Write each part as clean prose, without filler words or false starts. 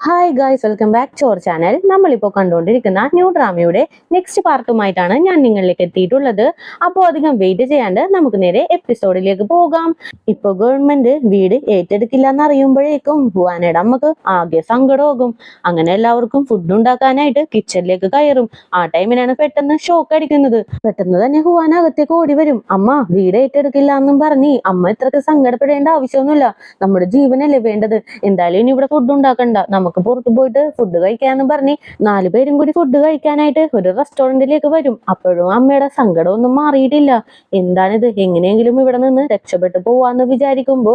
Hi guys, welcome back to our channel. നമ്മളിപ്പോൾ കണ്ടുകൊണ്ടിരിക്കുന്ന new ഡ്രാമയുടെ next പാർട്ടുമായിട്ടാണ് ഞാൻ നിങ്ങളിലേക്ക് എത്തിയിട്ടുള്ളത്. അപ്പോൾ അധികം വെയിറ്റ് ചെയ്യാണ്ട് നമുക്ക് നേരെ എപ്പിസോഡിലേക്ക് പോകാം. ഇപ്പോൾ ഗവൺമെന്റ് വീട് ഏറ്റെടുക്കില്ല എന്നറിയുമ്പോഴേക്കും ഭുവാനയുടെ അമ്മക്ക് ആകെ സങ്കടമാകും. അങ്ങനെ എല്ലാവർക്കും ഫുഡ് ഉണ്ടാക്കാനായിട്ട് കിച്ചണിലേക്ക് കയറും. ആ ടൈമിനാണ് പെട്ടെന്ന് ഷോക്ക് അടിക്കുന്നത്. പെട്ടെന്ന് തന്നെ ഭുവാൻ അകത്തേക്ക് ഓടി വരും. അമ്മ വീട് ഏറ്റെടുക്കില്ല എന്നും പറഞ്ഞ് അമ്മ ഇത്രക്ക് സങ്കടപ്പെടേണ്ട ആവശ്യമൊന്നുമില്ല. നമ്മുടെ ജീവനല്ലേ വേണ്ടത്. എന്തായാലും ഇനി ഇവിടെ ഫുഡ് ഉണ്ടാക്കണ്ട, നമുക്ക് പുറത്തു പോയിട്ട് ഫുഡ് കഴിക്കാന്ന് പറഞ്ഞ് 4 പേരും കൂടി ഫുഡ് കഴിക്കാനായിട്ട് ഒരു റെസ്റ്റോറന്റിലേക്ക് വരും. അപ്പോഴും അമ്മയുടെ സങ്കടമൊന്നും മാറിയിട്ടില്ല. എന്താണിത്, എങ്ങനെയെങ്കിലും ഇവിടെ നിന്ന് രക്ഷപ്പെട്ടു പോവാന്ന് വിചാരിക്കുമ്പോ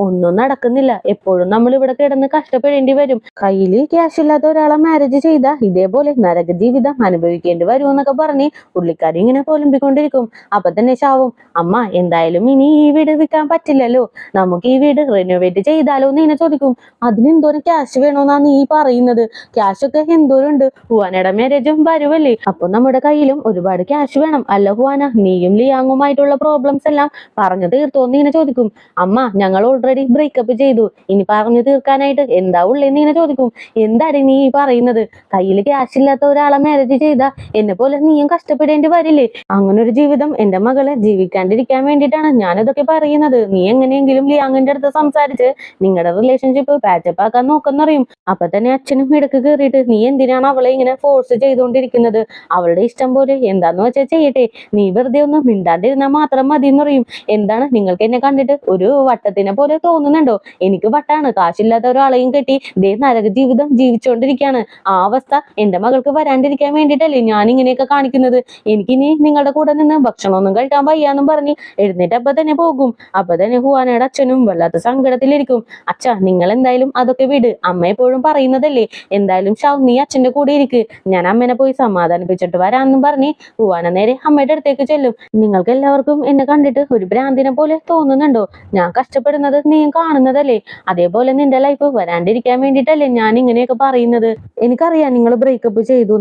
ഒന്നും നടക്കുന്നില്ല. എപ്പോഴും നമ്മൾ ഇവിടെ കിടന്ന് കഷ്ടപ്പെടേണ്ടി വരും. കയ്യിൽ ക്യാഷ് ഇല്ലാത്ത ഒരാളെ മാരേജ് ചെയ്ത ഇതേപോലെ നരക ജീവിതം അനുഭവിക്കേണ്ടി വരും എന്നൊക്കെ പറഞ്ഞ് പുള്ളിക്കാരി ഇങ്ങനെ പൊലമ്പിക്കൊണ്ടിരിക്കും. അപ്പൊ തന്നെ ശാവും, അമ്മ എന്തായാലും ഇനി ഈ വീട് വിൽക്കാൻ പറ്റില്ലല്ലോ, നമുക്ക് ഈ വീട് റിനോവേറ്റ് ചെയ്താലോ എന്ന് ഇങ്ങനെ ചോദിക്കും. അതിനെന്തോരം ക്യാഷ് വേണോന്നാ നീ പറയുന്നത്? ക്യാഷ് ഒക്കെ എന്തോരുണ്ട്, ഹുവാനയുടെ മാരേജും വരുമല്ലേ, അപ്പൊ നമ്മുടെ കയ്യിലും ഒരുപാട് ക്യാഷ് വേണം. അല്ല ഹുവാന, നീയും ലിയാങ്ങുമായിട്ടുള്ള പ്രോബ്ലംസ് എല്ലാം പറഞ്ഞു തീർത്തോന്ന് ഇങ്ങനെ ചോദിക്കും. അമ്മ ഞങ്ങൾ ഓൾറെഡി ബ്രേക്കപ്പ് ചെയ്തു, ഇനി പറഞ്ഞു തീർക്കാനായിട്ട് എന്താ ഉള്ളേന്ന് ഇങ്ങനെ ചോദിക്കും. എന്താടി നീ പറയുന്നത്? കയ്യിൽ ക്യാഷ് ഇല്ലാത്ത ഒരാളെ മാരേജ് ചെയ്താ എന്നെ പോലെ നീയും കഷ്ടപ്പെടേണ്ടി വരില്ലേ? അങ്ങനെ ഒരു ജീവിതം എന്റെ മകളെ ജീവിക്കാണ്ടിരിക്കാൻ വേണ്ടിയിട്ടാണ് ഞാനിതൊക്കെ പറയുന്നത്. നീ എങ്ങനെയെങ്കിലും ലിയാങ്ങിന്റെ അടുത്ത് സംസാരിച്ച് നിങ്ങളുടെ റിലേഷൻഷിപ്പ് പാച്ചപ്പ് ആക്കാൻ നോക്കുന്നറിയും. അപ്പൊ തന്നെ അച്ഛനും ഇടക്ക് കയറിയിട്ട്, നീ എന്തിനാണ് അവളെ ഇങ്ങനെ ഫോഴ്സ് ചെയ്തുകൊണ്ടിരിക്കുന്നത്? അവളുടെ ഇഷ്ടം പോലെ എന്താന്ന് വെച്ചാൽ ചെയ്യട്ടെ, നീ വെറുതെ ഒന്നും മിണ്ടാണ്ടിരുന്നാൽ മാത്രം മതി എന്ന് പറയും. എന്താണ്, നിങ്ങൾക്ക് എന്നെ കണ്ടിട്ട് ഒരു വട്ടത്തിനെ പോലെ തോന്നുന്നുണ്ടോ? എനിക്ക് വട്ടാണ്. കാശില്ലാത്ത ഒരാളെയും കെട്ടി നരക ജീവിതം ജീവിച്ചുകൊണ്ടിരിക്കുകയാണ്. ആ അവസ്ഥ എന്റെ മകൾക്ക് വരാണ്ടിരിക്കാൻ വേണ്ടിയിട്ടല്ലേ ഞാൻ ഇങ്ങനെയൊക്കെ കാണിക്കുന്നത്. എനിക്കിനി നിങ്ങളുടെ കൂടെ നിന്ന് ഭക്ഷണമൊന്നും കഴിക്കാൻ വയ്യാന്നും പറഞ്ഞ് എഴുന്നേറ്റ് അപ്പൊ തന്നെ പോകും. അപ്പൊ തന്നെ ഹുവാനയുടെ അച്ഛനും വല്ലാത്ത സങ്കടത്തിലിരിക്കും. അച്ഛ, നിങ്ങൾ എന്തായാലും അതൊക്കെ വിട്, അമ്മ എപ്പോഴും പറയുന്നതല്ലേ. എന്തായാലും ഷാവ്, നീ അച്ഛന്റെ കൂടെ ഇരിക്ക്, ഞാൻ അമ്മേനെ പോയി സമാധാനിപ്പിച്ചിട്ട് വരാമെന്നും പറഞ്ഞ് ഹുവാന നേരെ അമ്മയുടെ അടുത്തേക്ക് ചെല്ലും. നിങ്ങൾക്ക് എല്ലാവർക്കും എന്നെ കണ്ടിട്ട് ഒരു ഭ്രാന്തിനെ പോലെ തോന്നുന്നുണ്ടോ? ഞാൻ കഷ്ടപ്പെടുന്നത് നീ കാണുന്നതല്ലേ. അതേപോലെ നിന്റെ ലൈഫ് വരാണ്ടിരിക്കാൻ വേണ്ടിയിട്ടല്ലേ ഞാൻ ഇങ്ങനെയൊക്കെ പറയുന്നത്. എനിക്കറിയാം നിങ്ങൾ ബ്രേക്കപ്പ് ചെയ്തു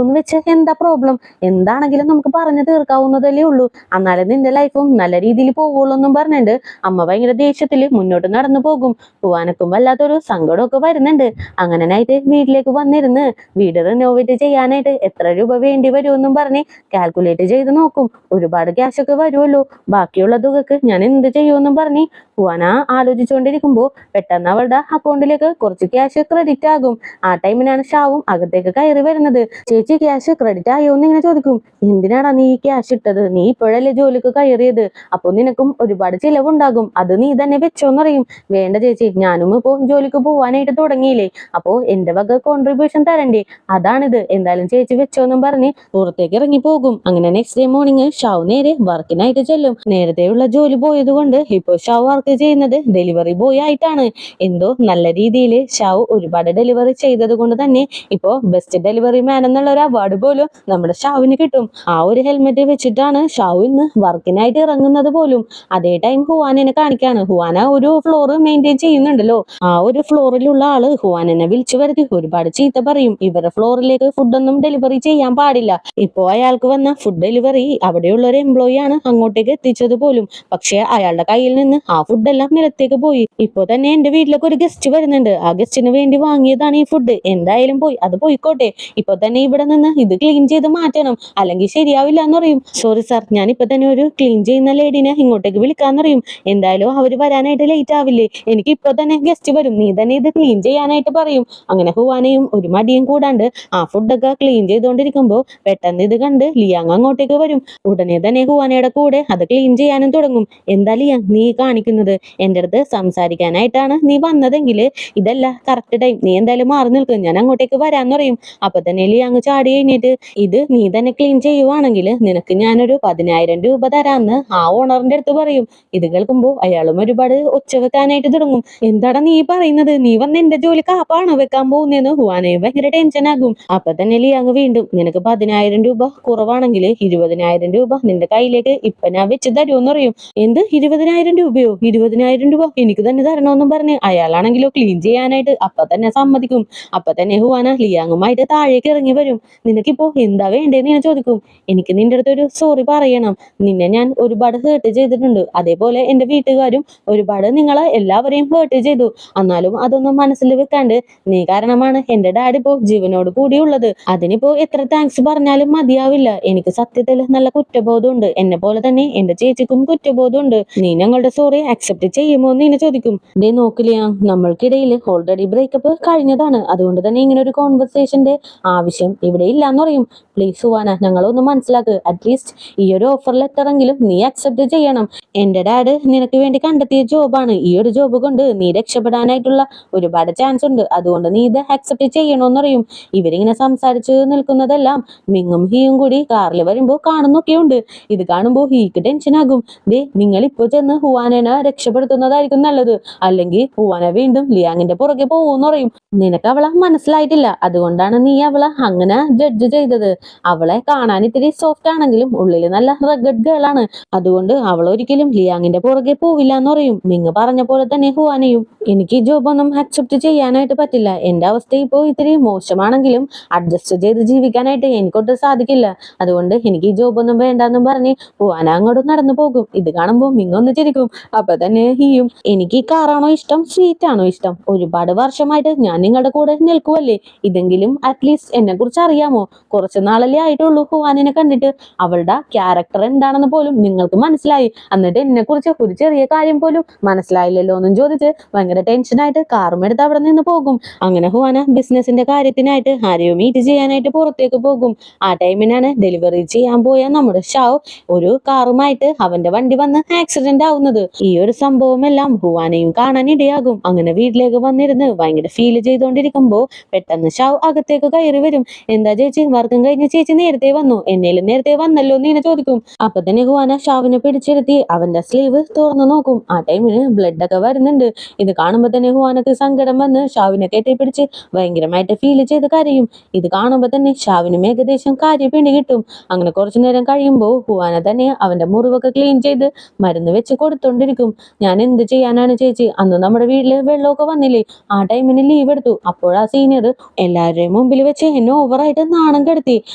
എന്ന് വെച്ച് എന്താ പ്രോബ്ലം? എന്താണെങ്കിലും നമുക്ക് പറഞ്ഞു തീർക്കാവുന്നതല്ലേ ഉള്ളൂ. എന്നാലും നിന്റെ ലൈഫും നല്ല രീതിയിൽ പോകുള്ളൂ എന്നും പറഞ്ഞിട്ട് അമ്മ ഭയങ്കര ദേഷ്യത്തിൽ മുന്നോട്ട് നടന്നു പോകും. ഹുവാനക്കും വല്ലാത്തൊരു സങ്കടമൊക്കെ വരുന്നുണ്ട്. അങ്ങനെ ആയിട്ട് വീട്ടിലേക്ക് വന്നിരുന്ന് വീട് റിനോവേറ്റ് ചെയ്യാനായിട്ട് എത്ര രൂപ വേണ്ടി വരുമെന്നും പറഞ്ഞ് കാൽക്കുലേറ്റ് ചെയ്ത് നോക്കും. ഒരുപാട് ക്യാഷ് ഒക്കെ വരുമല്ലോ, ബാക്കിയുള്ള തുകക്ക് ഞാൻ എന്ത് ചെയ്യുമെന്നും പറഞ്ഞ് ഹുവാന ആലോചിച്ചുകൊണ്ടിരിക്കുമ്പോ പെട്ടെന്ന് അവളുടെ അക്കൗണ്ടിലേക്ക് കുറച്ച് ക്യാഷ് ക്രെഡിറ്റ് ആകും. ആ ടൈമിനാണ് ഷാവും അകത്തേക്ക് കയറി വരുന്നത്. ചേച്ചി, ക്യാഷ് ക്രെഡിറ്റ് ആയോ എന്ന് ഇങ്ങനെ ചോദിക്കും. എന്തിനാടാ നീ ഈ ക്യാഷ് ഇട്ടത്? നീ ഇപ്പോഴല്ലേ ജോലിക്ക് കയറിയത്, അപ്പൊ നിനക്കും ഒരുപാട് ചിലവുണ്ടാകും, അത് നീ തന്നെ വെച്ചോന്നറിയും. വേണ്ട ചേച്ചി, ഞാനും ഇപ്പോ ജോലിക്ക് പോവാനായിട്ട് തുടങ്ങിയില്ലേ, അപ്പോ എന്റെ വക കോൺട്രിബ്യൂഷൻ തരണ്ടേ, അതാണിത്. എന്തായാലും ചേച്ചി വെച്ചോന്നും പറഞ്ഞ് പുറത്തേക്ക് ഇറങ്ങി പോകും. അങ്ങനെ നെക്സ്റ്റ് ഡേ മോർണിംഗ് ഷാവ് നേരെ വർക്കിനായിട്ട് ചെല്ലും. നേരത്തെയുള്ള ജോലി പോയത് കൊണ്ട് ഇപ്പോൾ ഷാവ് വർക്ക് ചെയ്യുന്നത് ഡെലിവറി ബോയ് ആയിട്ടാണ്. എന്തോ നല്ല രീതിയിൽ ഷാവ് ഒരുപാട് ഡെലിവറി ചെയ്തത് കൊണ്ട് തന്നെ ഇപ്പോ ബെസ്റ്റ് ഡെലിവറി മാൻ എന്നുള്ള ഒരു അവാർഡ് പോലും നമ്മുടെ ഷാവിന് കിട്ടും. ആ ഒരു ഹെൽമെറ്റ് വെച്ചിട്ടാണ് ഷാവ് ഇന്ന് വർക്കിനായിട്ട് ഇറങ്ങുന്നത് പോലും. അതേ ടൈം ഹുവാനെ കാണിക്കാണ്. ഹുവാന ഒരു ഫ്ലോർ മെയിൻറ്റെയിൻ ചെയ്യുന്നുണ്ടല്ലോ, ആ ഒരു ഫ്ലോറിലുള്ള ആള് ഹുവാനെ വിളിച്ചു വരുത്തി ഒരുപാട് ചീത്ത പറയും. ഇവരുടെ ഫ്ലോറിലേക്ക് ഫുഡൊന്നും ഡെലിവറി ചെയ്യാൻ പാടില്ല. ഇപ്പോ അയാൾക്ക് വന്ന ഫുഡ് ഡെലിവറി അവിടെയുള്ള ഒരു എംപ്ലോയി ആണ് അങ്ങോട്ടേക്ക് എത്തിച്ചത് പോലും. പക്ഷെ അയാളുടെ കയ്യിൽ നിന്ന് ആ ഫുഡെല്ലാം നിലത്തേക്ക് പോയി. ഇപ്പൊ തന്നെ എന്റെ വീട്ടിലേക്ക് ഒരു ഗസ്റ്റ് വരുന്നുണ്ട്, ആ ഗസ്റ്റിന് വേണ്ടി വാങ്ങിയതാണ് ഈ ഫുഡ്, എന്തായാലും പോയി അത് പോയിക്കോട്ടെ. ഇപ്പൊ തന്നെ ഇവിടെ നിന്ന് ഇത് ക്ലീൻ ചെയ്ത് മാറ്റണം, അല്ലെങ്കിൽ ശരിയാവില്ല എന്ന് പറയും. സോറി സാർ, ഞാൻ ഇപ്പൊ തന്നെ ഒരു ക്ലീൻ ചെയ്യുന്ന ലേഡിനെ ഇങ്ങോട്ടേക്ക് വിളിക്കാന്ന് പറയും. എന്തായാലും അവര് വരാനായിട്ട് ലേറ്റ് ആവില്ലേ, എനിക്ക് ഇപ്പൊ തന്നെ ഗസ്റ്റ് വരും, നീ തന്നെ ഇത് ക്ലീൻ ചെയ്യാനായിട്ട് പറയും. അങ്ങനെ ഹുവാനയും ഒരു മടിയും കൂടാണ്ട് ആ ഫുഡൊക്കെ ക്ലീൻ ചെയ്തുകൊണ്ടിരിക്കുമ്പോ പെട്ടെന്ന് ഇത് കണ്ട് ലിയാങ് അങ്ങോട്ടേക്ക് വരും. ഉടനെ തന്നെ ഹുവാനയുടെ കൂടെ അത് ക്ലീൻ ചെയ്യാനും തുടങ്ങും. എന്താ ലിയാങ് നീ കാണിക്കുന്നത്? എന്റെ അടുത്ത് സംസാരിക്കാനായിട്ടാണ് നീ വന്നതെങ്കിൽ ഇതല്ല കറക്റ്റ് ടൈം, നീ എന്തായാലും മാറി നിൽക്കും, ഞാൻ അങ്ങോട്ടേക്ക് വരാന്ന് പറയും. അപ്പൊ തന്നെ ലിയാങ് ചാടി കഴിഞ്ഞിട്ട്, ഇത് നീ തന്നെ ക്ലീൻ ചെയ്യുവാണെങ്കിൽ നിനക്ക് ഞാനൊരു 10,000 രൂപ തരാന്ന് ആ ഓണറിന്റെ അടുത്ത് പറയും. ഇത് കേൾക്കുമ്പോ അയാളും ഒരുപാട് ഒച്ച വെക്കാനായിട്ട് തുടങ്ങും. എന്താടാ നീ പറയുന്നത്? നീ വന്ന് എന്റെ ജോലി കാപ്പാണോ വെക്കാൻ പോകുന്നതെന്ന് ഹുവാനയും ഭയങ്കര ടെൻഷൻ ആകും. അപ്പൊ തന്നെ ലിയാങ് വീണ്ടും, നിനക്ക് 10,000 രൂപ കുറവാണെങ്കിൽ 20,000 രൂപ നിന്റെ കയ്യിലേക്ക് ഇപ്പൊ ഞാൻ വെച്ച് തരുമെന്ന് പറയും. എന്ത് 20,000 രൂപയോ? 20,000 രൂപ എനിക്ക് തന്നെ തരണമെന്നും പറഞ്ഞ് അയാളാണെങ്കിലോ ക്ലീൻ ചെയ്യാനായിട്ട് അപ്പൊ തന്നെ സമ്മതിക്കും. അപ്പൊ തന്നെ ഹുവാന ലിയാങ്ങുമായിട്ട് താഴേക്ക് ഇറങ്ങി വരും. നിനക്കിപ്പോ എന്താ വേണ്ടേന്ന് ഞാൻ ചോദിക്കും. എനിക്ക് നിന്റെ അടുത്ത് ഒരു സോറി പറയണം, നിന്നെ ഞാൻ ഒരുപാട് ഹേർട്ട് ചെയ്തിട്ടുണ്ട്, അതേപോലെ എന്റെ വീട്ടുകാരും ഒരുപാട് നിങ്ങളെ എല്ലാവരെയും ഹേർട്ട് ചെയ്തു, എന്നാലും അതൊന്നും കാര്യങ്ങളൊന്നും മനസ്സിൽ വെക്കാണ്ട് നീ കാരണമാണ് എന്റെ ഡാഡി ഇപ്പോ ജീവനോട് കൂടിയുള്ളത്. അതിനിപ്പോ എത്ര താങ്ക്സ് പറഞ്ഞാലും മതിയാവില്ല. എനിക്ക് സത്യത്തിൽ നല്ല കുറ്റബോധമുണ്ട്. എന്നെ പോലെ തന്നെ എന്റെ ചേച്ചിക്കും കുറ്റബോധമുണ്ട്. നീ ഞങ്ങളുടെ സോറി അക്സെപ്റ്റ് ചെയ്യുമോ എന്ന് നീന ചോദിക്കും. ദേ നോക്കില്ല, നമ്മൾക്കിടയിൽ ഓൾറെഡി ബ്രേക്കപ്പ് കഴിഞ്ഞതാണ്. അതുകൊണ്ട് തന്നെ ഇങ്ങനെ ഒരു കോൺവെർസേഷന്റെ ആവശ്യം ഇവിടെ ഇല്ലാന്ന് പറയും. പ്ലീസ് ഹുവാന, ഞങ്ങളൊന്ന് മനസ്സിലാക്ക്. അറ്റ്ലീസ്റ്റ് ഈ ഒരു ഓഫർ ലെറ്ററെങ്കിലും നീ അക്സെപ്റ്റ് ചെയ്യണം. എന്റെ ഡാഡ് നിനക്ക് വേണ്ടി കണ്ടെത്തിയ ജോബാണ്. ഈ ഒരു ജോബ് കൊണ്ട് നീ രക്ഷപ്പെടാനായിട്ടുള്ള ഒരുപാട് ചാൻസ് ഉണ്ട്. അതുകൊണ്ട് നീ ഇത് അക്സെപ്റ്റ് ചെയ്യണോന്ന് പറയും. ഇവരിങ്ങനെ സംസാരിച്ച് നിൽക്കുന്നതെല്ലാം മിങ്ങും ഹീയും കൂടി കാറിൽ വരുമ്പോ കാണുന്നൊക്കെയുണ്ട്. ഇത് കാണുമ്പോ ഹീക്ക് ടെൻഷൻ ആകും. ദേ നിങ്ങൾ ഇപ്പൊ ചെന്ന് ഹുവാനെ രക്ഷപ്പെടുത്തുന്നതായിരിക്കും നല്ലത്. അല്ലെങ്കിൽ ഹുവാന വീണ്ടും ലിയാങ്ങിന്റെ പുറകെ പോവൂന്ന് പറയും. നിനക്ക് അവളെ മനസ്സിലായിട്ടില്ല, അതുകൊണ്ടാണ് നീ അവളെ അങ്ങനെ ജഡ്ജ് ചെയ്തത്. അവളെ കാണാൻ ഇത്തിരി സോഫ്റ്റ് ആണെങ്കിലും ഉള്ളിൽ നല്ല റഗഡ് ഗേൾ ആണ്. അതുകൊണ്ട് അവൾ ഒരിക്കലും ലിയാങ്ങിന്റെ പുറകെ പോവില്ല എന്ന് പറയും. മിങ് പറഞ്ഞ പോലെ തന്നെ ഹുവാനയും. എനിക്ക് ഈ ജോബ് ഒന്നും അക്സെപ്റ്റ് ചെയ്യാനായിട്ട് പറ്റില്ല. എന്റെ അവസ്ഥ ഇപ്പോ ഇത്തിരി മോശമാണെങ്കിലും അഡ്ജസ്റ്റ് ചെയ്ത് ജീവിക്കാനായിട്ട് എനിക്കൊട്ട് സാധിക്കില്ല. അതുകൊണ്ട് എനിക്ക് ഈ ജോബ് ഒന്നും വേണ്ടെന്നും പറഞ്ഞ് ഹുവാന അങ്ങോട്ട് നടന്നു പോകും. ഇത് കാണുമ്പോൾ മിങ് ഒന്ന് ചിരിക്കും. അപ്പൊ തന്നെ ഹീയും, എനിക്ക് ഈ കാറാണോ ഇഷ്ടം സ്വീറ്റ് ആണോ ഇഷ്ടം? ഒരുപാട് വർഷമായിട്ട് ഞാൻ നിങ്ങളുടെ കൂടെ നിൽക്കുവല്ലേ, ഇതെങ്കിലും അറ്റ്ലീസ്റ്റ് എന്നെ കുറിച്ച് അറിയാമോ? കുറച്ചു നാളല്ലേ ആയിട്ടുള്ളൂ ഹുവാനിനെ കണ്ടിട്ട്. അവളുടെ ക്യാരക്ടർ എന്താണെന്ന് പോലും നിങ്ങൾക്ക് മനസ്സിലായി, എന്നിട്ട് എന്നെ കുറിച്ച് ഒരു ചെറിയ കാര്യം പോലും മനസ്സിലായില്ലല്ലോ എന്നും ചോദിച്ച് ഭയങ്കര ടെൻഷനായിട്ട് കാറും എടുത്ത് അവിടെ നിന്ന് പോകും. അങ്ങനെ ഹുവാന ബിസിനസിന്റെ കാര്യത്തിനായിട്ട് ആരെയോ മീറ്റ് ചെയ്യാനായിട്ട് പുറത്തേക്ക് പോകും. ആ ടൈമിനാണ് ഡെലിവറി ചെയ്യാൻ പോയ നമ്മുടെ ഷാവ് ഒരു കാറുമായിട്ട് അവന്റെ വണ്ടി വന്ന് ആക്സിഡന്റ് ആവുന്നത്. ഈ ഒരു സംഭവം എല്ലാം ഹുവാനയും കാണാൻ ഇടയാകും. അങ്ങനെ വീട്ടിലേക്ക് വന്നിരുന്ന് ഭയങ്കര ഫീൽ ചെയ്തോണ്ടിരിക്കുമ്പോ പെട്ടെന്ന് ഷാവ് അകത്തേക്ക് കയറി വരും. എന്താ ചേച്ചി, വർക്കും കഴിഞ്ഞ് ചേച്ചി നേരത്തെ വന്നു? എന്നേലും നേരത്തെ വന്നല്ലോ എന്ന് ഇങ്ങനെ ചോദിക്കും. അപ്പൊ തന്നെ ഹുവാന ഷാവിനെ പിടിച്ചിരുത്തി അവന്റെ സ്ലീവ് തുറന്നു നോക്കും. ആ ടൈമിന് ബ്ലഡ് ഒക്കെ വരുന്നുണ്ട്. ഇത് കാണുമ്പോ തന്നെ ഹുവാനക്ക് സങ്കടം വന്ന് ഷാവിനെ കെട്ടിപ്പിടിച്ച് ഭയങ്കരമായിട്ട് ഫീൽ ചെയ്ത് കരയും. ഇത് കാണുമ്പോ തന്നെ ഷാവിനും ഏകദേശം കാര്യം പിടി കിട്ടും. അങ്ങനെ കുറച്ചു നേരം കഴിയുമ്പോ ഹുവാന തന്നെ അവന്റെ മുറിവൊക്കെ ക്ലീൻ ചെയ്ത് മരുന്ന് വെച്ച് കൊടുത്തോണ്ടിരിക്കും. ഞാൻ എന്ത് ചെയ്യാനാണ് ചേച്ചി, അന്ന് നമ്മുടെ വീട്ടില് വെള്ളമൊക്കെ വന്നില്ലേ, ആ ടൈമിന് ലീവ് എടുത്തു. അപ്പോഴാ സീനിയർ എല്ലാവരുടെയും മുമ്പിൽ വെച്ച് എന്നെ ഓവറായിട്ട് നാണം കെടുത്തി.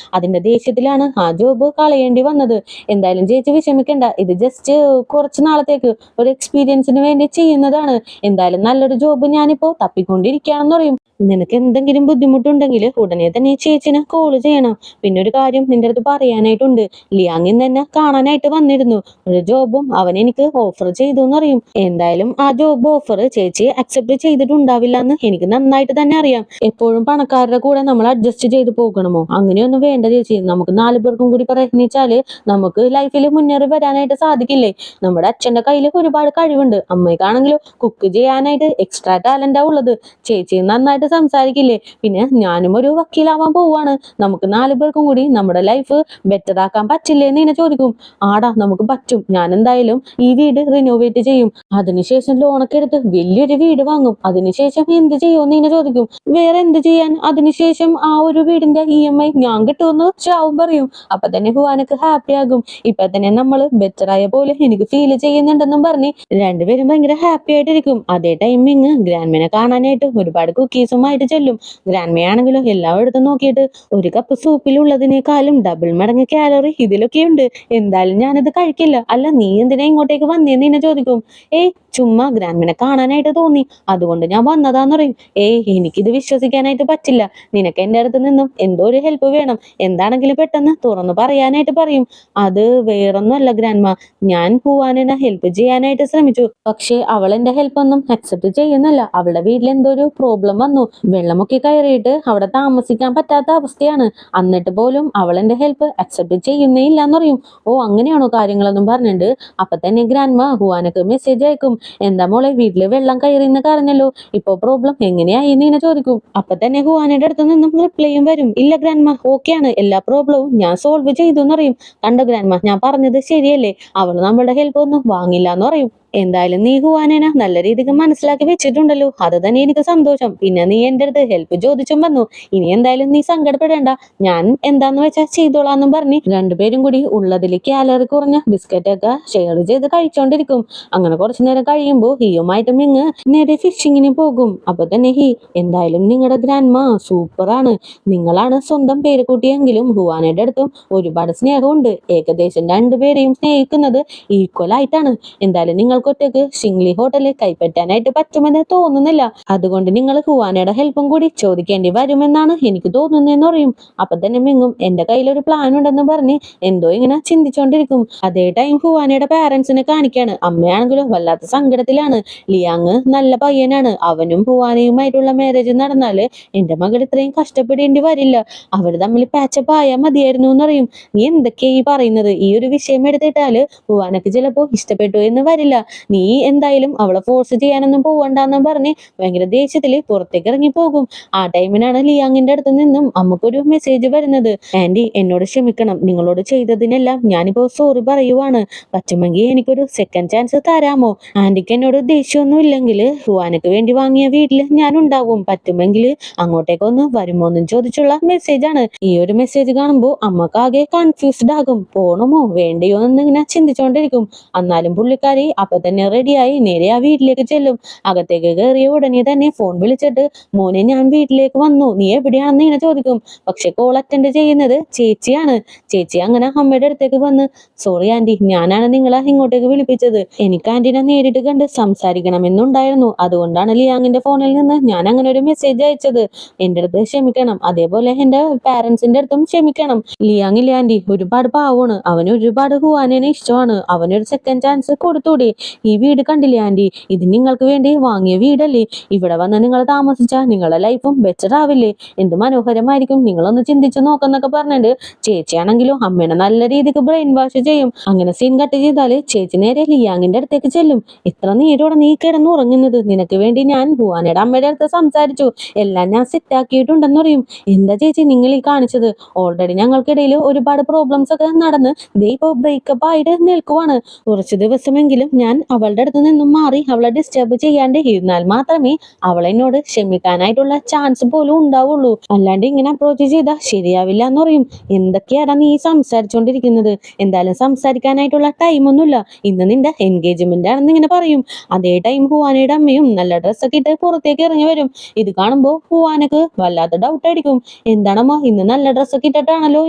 അതിന്റെ ദേഷ്യത്തിലാണ് ആ ജോബ് കളയേണ്ടി വന്നത്. എന്തായാലും ചേച്ചി വിഷമിക്കണ്ട, ഇത് ജസ്റ്റ് കുറച്ച് നാളത്തേക്ക് ഒരു എക്സ്പീരിയൻസിന് വേണ്ടി ചെയ്യുന്നതാണ്. എന്തായാലും നല്ലൊരു ജോബ് ഞാനിപ്പോ തപ്പിക്കൊണ്ടിരിക്കുകയാണെന്ന് പറയും. നിനക്ക് എന്തെങ്കിലും ബുദ്ധിമുട്ടുണ്ടെങ്കിൽ ഉടനെ തന്നെ ചേച്ചിനെ കോള് ചെയ്യണം. പിന്നെ ഒരു കാര്യം നിന്റെ അടുത്ത് പറയാനായിട്ടുണ്ട്. ലിയാങ്ങിൻ തന്നെ കാണാനായിട്ട് വന്നിരുന്നു. ഒരു ജോബും അവൻ എനിക്ക് ഓഫർ ചെയ്തു എന്നറിയും. എന്തായാലും ആ ജോബ് ഓഫർ ചേച്ചി അക്സെപ്റ്റ് ചെയ്തിട്ടുണ്ടാവില്ല എന്ന് എനിക്ക് നന്നായിട്ട് തന്നെ അറിയാം. എപ്പോഴും പണക്കാരുടെ കൂടെ നമ്മൾ അഡ്ജസ്റ്റ് ചെയ്ത് പോകണമോ? അങ്ങനെയൊന്നും വേണ്ട ചേച്ചി. നമുക്ക് 4 പേർക്കും കൂടി പ്രയത്നിച്ചാല് നമുക്ക് ലൈഫിൽ മുന്നേറി വരാനായിട്ട് സാധിക്കില്ലേ? നമ്മുടെ അച്ഛന്റെ കയ്യിൽ ഒരുപാട് കഴിവുണ്ട്. അമ്മയ്ക്കാണെങ്കിലും കുക്ക് ചെയ്യാനായിട്ട് എക്സ്ട്രാ ടാലന്റാ ഉള്ളത്. ചേച്ചി നന്നായിട്ട് സംസാരിക്കില്ലേ? പിന്നെ ഞാനും ഒരു വക്കീലാവാൻ പോവാണ്. നമുക്ക് 4 പേർക്കും കൂടി നമ്മുടെ ലൈഫ് ബെറ്റർ ആക്കാൻ പറ്റില്ലേ എന്ന് ഇങ്ങനെ ചോദിക്കും. ആടാ, നമുക്ക് പറ്റും. ഞാൻ എന്തായാലും ഈ വീട് റിനോവേറ്റ് ചെയ്യും. അതിനുശേഷം ലോണൊക്കെ എടുത്ത് വലിയൊരു വീട് വാങ്ങും. അതിനുശേഷം എന്ത് ചെയ്യുമെന്ന് ഇങ്ങനെ ചോദിക്കും. വേറെ എന്ത് ചെയ്യാൻ? അതിനുശേഷം ആ ഒരു വീടിന്റെ EMI ഞാൻ കിട്ടുമെന്ന് ഷാവും പറയും. അപ്പൊ തന്നെ ഹുവാനക്ക് ഹാപ്പി ആകും. ഇപ്പൊ തന്നെ നമ്മൾ ബെറ്റർ ആയ പോലെ എനിക്ക് ഫീൽ ചെയ്യുന്നുണ്ടെന്നും പറഞ്ഞ് രണ്ടുപേരും ഭയങ്കര ഹാപ്പി ആയിട്ടിരിക്കും. അതേ ടൈമിങ് ഗ്രാൻഡ്മേനെ കാണാനായിട്ട് ഒരുപാട് കുക്കീസുമായിട്ട് ചെല്ലും. ഗ്രാൻഡ്മയാണെങ്കിലും എല്ലായിടത്തും നോക്കിയിട്ട് ഒരു കപ്പ് സൂപ്പിലുള്ളതിനേക്കാളും ഡബിൾ മടങ്ങ് കാലറി ഇതിലൊക്കെയുണ്ട്. എന്തായാലും ഞാനത് കഴിക്കില്ല. അല്ല, നീ എന്തിനാ ഇങ്ങോട്ടേക്ക് വന്നേന്ന് ഇങ്ങനെ ചോദിക്കും. ഏയ് ചുമ്മാ ഗ്രാൻഡ്മനെ കാണാനായിട്ട് തോന്നി, അതുകൊണ്ട് ഞാൻ വന്നതാന്ന് പറയും. ഏയ് എനിക്കിത് വിശ്വസിക്കാനായിട്ട് പറ്റില്ല. നിനക്ക് എന്റെ അടുത്ത് നിന്നും എന്തോ ഒരു ഹെൽപ്പ് വേണം. എന്താണെങ്കിലും പെട്ടെന്ന് തുറന്നു പറയാനായിട്ട് പറയും. അത് വേറൊന്നുമല്ല ഗ്രാൻഡ്മ, ഞാൻ ഹുവാനെ ഹെൽപ്പ് ചെയ്യാനായിട്ട് ശ്രമിച്ചു. പക്ഷെ അവൾ എന്റെ ഹെൽപ്പ് ഒന്നും അക്സെപ്റ്റ് ചെയ്യുന്നില്ല. അവളുടെ വീട്ടിൽ എന്തോ ഒരു പ്രോബ്ലം വന്നു. വെള്ളമൊക്കെ കയറിയിട്ട് അവിടെ താമസിക്കാൻ പറ്റാത്ത അവസ്ഥയാണ്. എന്നിട്ട് പോലും അവൾ എന്റെ ഹെൽപ്പ് അക്സെപ്റ്റ് ചെയ്യുന്നേ ഇല്ലാന്ന് പറയും. ഓ അങ്ങനെയാണോ കാര്യങ്ങളെന്നും പറഞ്ഞിട്ട് അപ്പൊ തന്നെ ഗ്രാൻഡ്മ ഹുവാനക്ക് മെസ്സേജ് അയക്കും. എന്താ മോളെ, വീട്ടില് വെള്ളം കയറിയെന്ന് പറഞ്ഞല്ലോ, ഇപ്പൊ പ്രോബ്ലം എങ്ങനെയായി എന്ന് ഇങ്ങനെ ചോദിക്കും. അപ്പൊ തന്നെ ഹുവാനയുടെ അടുത്ത് നിന്നും റിപ്ലൈയും വരും. ഇല്ല ഗ്രാൻഡ്മ, ഓക്കെയാണ്, എല്ലാ പ്രോബ്ലവും ഞാൻ സോൾവ് ചെയ്തു എന്ന് പറയും. കണ്ടോ ഗ്രാൻഡ്മ, ഞാൻ പറഞ്ഞത് ശരിയല്ലേ, അവള് നമ്മളുടെ ഹെൽപ്പ് ഒന്നും വാങ്ങില്ല എന്ന് പറയും. എന്തായാലും നീ ഹുവാനേനെ നല്ല രീതിക്ക് മനസ്സിലാക്കി വെച്ചിട്ടുണ്ടല്ലോ, അത് തന്നെ എനിക്ക് സന്തോഷം. പിന്നെ നീ എന്റെ അടുത്ത് ഹെൽപ്പ് ചോദിച്ചും വന്നു. ഇനി എന്തായാലും നീ സങ്കടപ്പെടേണ്ട, ഞാൻ എന്താന്ന് വെച്ചാൽ ചെയ്തോളാന്നും പറഞ്ഞ് രണ്ടുപേരും കൂടി ഉള്ളതിൽ കാലറി കുറഞ്ഞ ബിസ്ക്കറ്റ് ഒക്കെ ഷെയർ ചെയ്ത് കഴിച്ചോണ്ടിരിക്കും. അങ്ങനെ കുറച്ചു നേരം കഴിയുമ്പോ ഹീയുമായിട്ട് മിങ് നേരെ ഫിഷിങ്ങിന് പോകും. അപ്പൊ തന്നെ ഹീ, എന്തായാലും നിങ്ങളുടെ ഗ്രാൻഡ്മ സൂപ്പറാണ്. നിങ്ങളാണ് സ്വന്തം പേര് കൂട്ടിയെങ്കിലും ഹുവാനയുടെ അടുത്തും ഒരുപാട് സ്നേഹമുണ്ട്. ഏകദേശം രണ്ടുപേരെയും സ്നേഹിക്കുന്നത് ഈക്വൽ ആയിട്ടാണ്. എന്തായാലും നിങ്ങൾക്ക് ഒറ്റക്ക് ഷിംഗ്ലി ഹോട്ടലിൽ കൈപ്പറ്റാനായിട്ട് പറ്റുമെന്ന് തോന്നുന്നില്ല. അതുകൊണ്ട് നിങ്ങൾ ഹുവാനയുടെ ഹെൽപ്പും കൂടി ചോദിക്കേണ്ടി വരുമെന്നാണ് എനിക്ക് തോന്നുന്നതെന്ന് പറയും. അപ്പൊ തന്നെ മിങ്ങും എന്റെ കയ്യിലൊരു പ്ലാൻ ഉണ്ടെന്ന് പറഞ്ഞ് എന്തോ ഇങ്ങനെ ചിന്തിച്ചോണ്ടിരിക്കും. അതേ ടൈം ഹുവാനയുടെ പാരന്റ്സിനെ കാണിക്കാണ്. അമ്മയാണെങ്കിലോ വല്ലാത്ത സങ്കടത്തിലാണ്. ലിയാങ് നല്ല പയ്യനാണ്. അവനും ഹുവാനയുമായിട്ടുള്ള മാരേജ് നടന്നാല് എന്റെ മകൾ ഇത്രയും കഷ്ടപ്പെടേണ്ടി വരില്ല. അവര് തമ്മിൽ പാച്ചപ്പ് ആയാൽ മതിയായിരുന്നു എന്നറിയും. നീ എന്തൊക്കെയാ ഈ പറയുന്നത്? ഈ ഒരു വിഷയം എടുത്തിട്ടാല് ഹുവാനക്ക് ചിലപ്പോ ഇഷ്ടപ്പെട്ടു എന്ന് വരില്ല. നീ എന്തായാലും അവളെ ഫോഴ്സ് ചെയ്യാനൊന്നും പോവണ്ടെന്ന് പറഞ്ഞ് ഭയങ്കര ദേഷ്യത്തില് പുറത്തേക്ക് ഇറങ്ങി പോകും. ആ ടൈമിനാണ് ലിയാങ്ങിന്റെ അടുത്ത് നിന്നും അമ്മക്കൊരു മെസ്സേജ് വരുന്നത്. ആന്റി, എന്നോട് ക്ഷമിക്കണം. നിങ്ങളോട് ചെയ്തതിനെല്ലാം ഞാനിപ്പോ സോറി പറയുവാണ്. പറ്റുമെങ്കിൽ എനിക്കൊരു സെക്കൻഡ് ചാൻസ് തരാമോ? ആന്റിക്ക് എന്നോട് ദേഷ്യമൊന്നും ഇല്ലെങ്കിൽ ഹുവാനക്ക് വേണ്ടി വാങ്ങിയ വീട്ടില് ഞാൻ ഉണ്ടാവും. പറ്റുമെങ്കിൽ അങ്ങോട്ടേക്കൊന്ന് വരുമോന്നും ചോദിച്ചുള്ള മെസ്സേജ് ആണ്. ഈ ഒരു മെസ്സേജ് കാണുമ്പോൾ അമ്മക്കാകെ കൺഫ്യൂസ്ഡ് ആകും. പോണമോ വേണ്ടയോ എന്നിങ്ങനെ ചിന്തിച്ചോണ്ടിരിക്കും. എന്നാലും പുള്ളിക്കാരി അപ്പൊ തന്നെ റെഡിയായി നേരെ ആ വീട്ടിലേക്ക് ചെല്ലും. അകത്തേക്ക് കയറിയ ഉടനെ തന്നെ ഫോൺ വിളിച്ചിട്ട് മോനെ ഞാൻ വീട്ടിലേക്ക് വന്നു, നീ എവിടെയാണെന്ന് ഇങ്ങനെ ചോദിക്കും. പക്ഷെ കോൾ അറ്റൻഡ് ചെയ്യുന്നത് ചേച്ചിയാണ്. ചേച്ചി അങ്ങനെ അമ്മയുടെ അടുത്തേക്ക് വന്ന് സോറി ആന്റി, ഞാനാണ് നിങ്ങളെ ഇങ്ങോട്ടേക്ക് വിളിപ്പിച്ചത്. എനിക്ക് ആന്റിനെ നേരിട്ട് കണ്ട് സംസാരിക്കണമെന്നുണ്ടായിരുന്നു. അതുകൊണ്ടാണ് ലിയാങ്ങിന്റെ ഫോണിൽ നിന്ന് ഞാൻ അങ്ങനെ ഒരു മെസ്സേജ് അയച്ചത്. എന്റെ അടുത്ത് ക്ഷമിക്കണം. അതേപോലെ എന്റെ പാരന്റ്സിന്റെ അടുത്തും ക്ഷമിക്കണം. ലിയാങ്ങില്ലേ ആന്റി ഒരുപാട് പാവമാണ്. അവന് ഒരുപാട് ഹുവാനെ ഇഷ്ടമാണ്. അവനൊരു സെക്കൻഡ് ചാൻസ് കൊടുത്തൂടെ? ഈ വീട് കണ്ടില്ലേ ആന്റി? ഇത് നിങ്ങൾക്ക് വേണ്ടി വാങ്ങിയ വീടല്ലേ? ഇവിടെ വന്ന് നിങ്ങൾ താമസിച്ചാൽ നിങ്ങളുടെ ലൈഫും ബെറ്റർ ആവില്ലേ? എന്ത് മനോഹരമായിരിക്കും. നിങ്ങളൊന്ന് ചിന്തിച്ചു നോക്കെന്നൊക്കെ പറഞ്ഞിട്ട് ചേച്ചിയാണെങ്കിലും അമ്മേനെ നല്ല രീതിക്ക് ബ്രെയിൻ വാഷ് ചെയ്യും. അങ്ങനെ സീൻ കട്ട് ചെയ്താല് ചേച്ചി നേരെ ലിയാങ്ങിന്റെ അടുത്തേക്ക് ചെല്ലും. ഇത്ര നേരോടെ നീ കിടന്ന് ഉറങ്ങുന്നത്? നിനക്ക് വേണ്ടി ഞാൻ ഹുവാനയുടെ അമ്മയുടെ അടുത്ത് സംസാരിച്ചു. എല്ലാം ഞാൻ സെറ്റ് ആക്കിയിട്ടുണ്ടെന്ന് പറയും. എന്താ ചേച്ചി നിങ്ങൾ ഈ കാണിച്ചത്? ഓൾറെഡി ഞങ്ങൾക്കിടയിൽ ഒരുപാട് പ്രോബ്ലംസ് ഒക്കെ നടന്ന് ദേ ഇപ്പൊ ബ്രേക്കപ്പ് ആയിട്ട് നിൽക്കുവാണ്. കുറച്ച് ദിവസമെങ്കിലും ഞാൻ അവളുടെ അടുത്ത് നിന്നും മാറി അവളെ ഡിസ്റ്റർബ് ചെയ്യാണ്ട് ഇരുന്നാൽ മാത്രമേ അവളെന്നോട് ക്ഷമിക്കാനായിട്ടുള്ള ചാൻസ് പോലും ഉണ്ടാവുള്ളൂ. അല്ലാണ്ട് ഇങ്ങനെ അപ്രോച്ച് ചെയ്താൽ ശരിയാവില്ല എന്ന് പറയും. എന്തൊക്കെയാണ് നീ സംസാരിച്ചോണ്ടിരിക്കുന്നത്? എന്തായാലും സംസാരിക്കാനായിട്ടുള്ള ടൈമൊന്നുമില്ല. ഇന്ന് നിന്റെ എൻഗേജ്മെന്റ് ആണെന്ന് ഇങ്ങനെ പറയും. അതേ ടൈം ഹുവാനയുടെ അമ്മയും നല്ല ഡ്രസ്സൊക്കെ ഇട്ട് പുറത്തേക്ക് ഇറങ്ങി വരും. ഇത് കാണുമ്പോൾ ഹുവാനക്ക് വല്ലാത്ത ഡൗട്ട് അടിക്കും. എന്താണമ്മ ഇന്ന് നല്ല ഡ്രസ്സൊക്കെ ഇട്ടിട്ടാണല്ലോ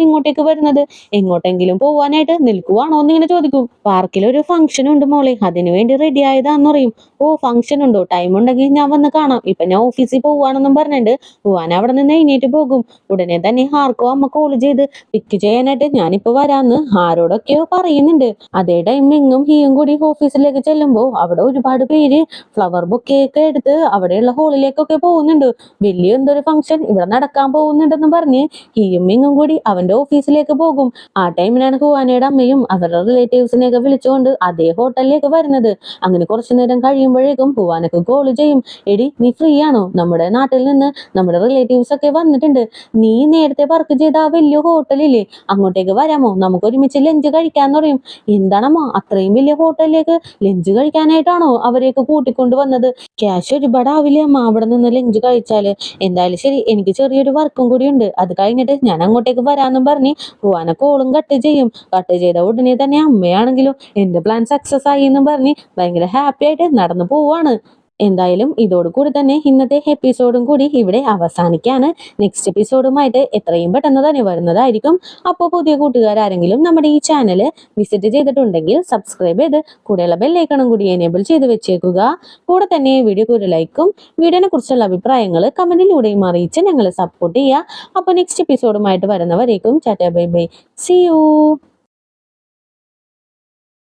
ഇങ്ങോട്ടേക്ക് വരുന്നത്? എങ്ങോട്ടെങ്കിലും പോവാനായിട്ട് നിൽക്കുവാണോ എന്ന് ഇങ്ങനെ ചോദിക്കും. പാർക്കിൽ ഒരു ഫംഗ്ഷൻ ഉണ്ട് മോളെ, അതിനു വേണ്ടി റെഡി ആയതാന്ന് പറയും. ഓ ഫംഗ്ഷൻ ഉണ്ടോ? ടൈം ഉണ്ടെങ്കിൽ ഞാൻ വന്ന് കാണാം. ഇപ്പൊ ഞാൻ ഓഫീസിൽ പോവാണെന്നും പറഞ്ഞിട്ട് ഹുവാന അവിടെ നിന്ന് എഴുന്നേറ്റ് പോകും. ഉടനെ തന്നെ ആർക്കോ അമ്മ കോൾ ചെയ്ത് പിക്ക് ചെയ്യാനായിട്ട് ഞാനിപ്പോ വരാന്ന് ആരോടൊക്കെയോ പറയുന്നുണ്ട്. അതേ ടൈം മിങ്ങും ഹീയും കൂടി ഓഫീസിലേക്ക് ചെല്ലുമ്പോ അവിടെ ഒരുപാട് പേര് ഫ്ലവർ ബൊക്കെയൊക്കെ എടുത്ത് അവിടെയുള്ള ഹോളിലേക്കൊക്കെ പോകുന്നുണ്ട്. വലിയ എന്തൊരു ഫംഗ്ഷൻ ഇവിടെ നടക്കാൻ പോകുന്നുണ്ടെന്ന് പറഞ്ഞ് ഹീയും മിങ്ങും കൂടി അവന്റെ ഓഫീസിലേക്ക് പോകും. ആ ടൈമിനാണ് ഹുവാനയുടെ അമ്മയും അവരുടെ റിലേറ്റീവ്സിനെയൊക്കെ വിളിച്ചുകൊണ്ട് അതേ ഹോട്ടലിലേക്ക് വരുന്നത്. അങ്ങനെ കുറച്ചു നേരം കഴിയുമ്പോഴേക്കും ഹുവാനക്ക് കോൾ ചെയ്യും. എടി നീ ഫ്രീ ആണോ? നമ്മുടെ നാട്ടിൽ നിന്ന് നമ്മുടെ റിലേറ്റീവ്സ് ഒക്കെ വന്നിട്ടുണ്ട്. നീ നേരത്തെ വർക്ക് ചെയ്ത ആ വലിയ ഹോട്ടലില്ലേ, അങ്ങോട്ടേക്ക് വരാമോ? നമുക്ക് ഒരുമിച്ച് ലഞ്ച് കഴിക്കാന്ന് പറയും. എന്താണമ്മോ അത്രയും വലിയ ഹോട്ടലിലേക്ക് ലഞ്ച് കഴിക്കാനായിട്ടാണോ അവരെയൊക്കെ കൂട്ടിക്കൊണ്ട് വന്നത്? ക്യാഷ് ഒരുപാട് ആവില്ലേ അമ്മ അവിടെ നിന്ന് ലഞ്ച് കഴിച്ചാല്? എന്തായാലും ശരി, എനിക്ക് ചെറിയൊരു വർക്കും കൂടി ഉണ്ട്. അത് കഴിഞ്ഞിട്ട് ഞാൻ അങ്ങോട്ടേക്ക് വരാന്നും പറഞ്ഞ് ഹുവാന കോളും കട്ട് ചെയ്യും. കട്ട് ചെയ്ത ഉടനെ തന്നെ അമ്മയാണെങ്കിലും എന്റെ പ്ലാൻ സക്സസ് ആയി എന്നും പറഞ്ഞ് ഭയങ്കര ഹാപ്പി ആയിട്ട് നടന്നു പോവാണ്. എന്തായാലും ഇതോടുകൂടി തന്നെ ഇന്നത്തെ എപ്പിസോഡും കൂടി ഇവിടെ അവസാനിക്കാണ്. നെക്സ്റ്റ് എപ്പിസോഡുമായിട്ട് എത്രയും പെട്ടെന്ന് തന്നെ വരുന്നതായിരിക്കും. അപ്പോൾ പുതിയ കൂട്ടുകാരെങ്കിലും നമ്മുടെ ഈ ചാനൽ വിസിറ്റ് ചെയ്തിട്ടുണ്ടെങ്കിൽ സബ്സ്ക്രൈബ് ചെയ്ത് കൂടെയുള്ള ബെല്ലൈക്കണും കൂടി എനേബിൾ ചെയ്ത് വെച്ചേക്കുക. കൂടെ തന്നെ വീഡിയോക്ക് ഒരു ലൈക്കും വീഡിയോനെ കുറിച്ചുള്ള അഭിപ്രായങ്ങൾ കമന്റിലൂടെയും അറിയിച്ച് ഞങ്ങളെ സപ്പോർട്ട് ചെയ്യുക. അപ്പോൾ നെക്സ്റ്റ് എപ്പിസോഡുമായിട്ട് വരുന്നവരേക്കും tata bye bye, see U.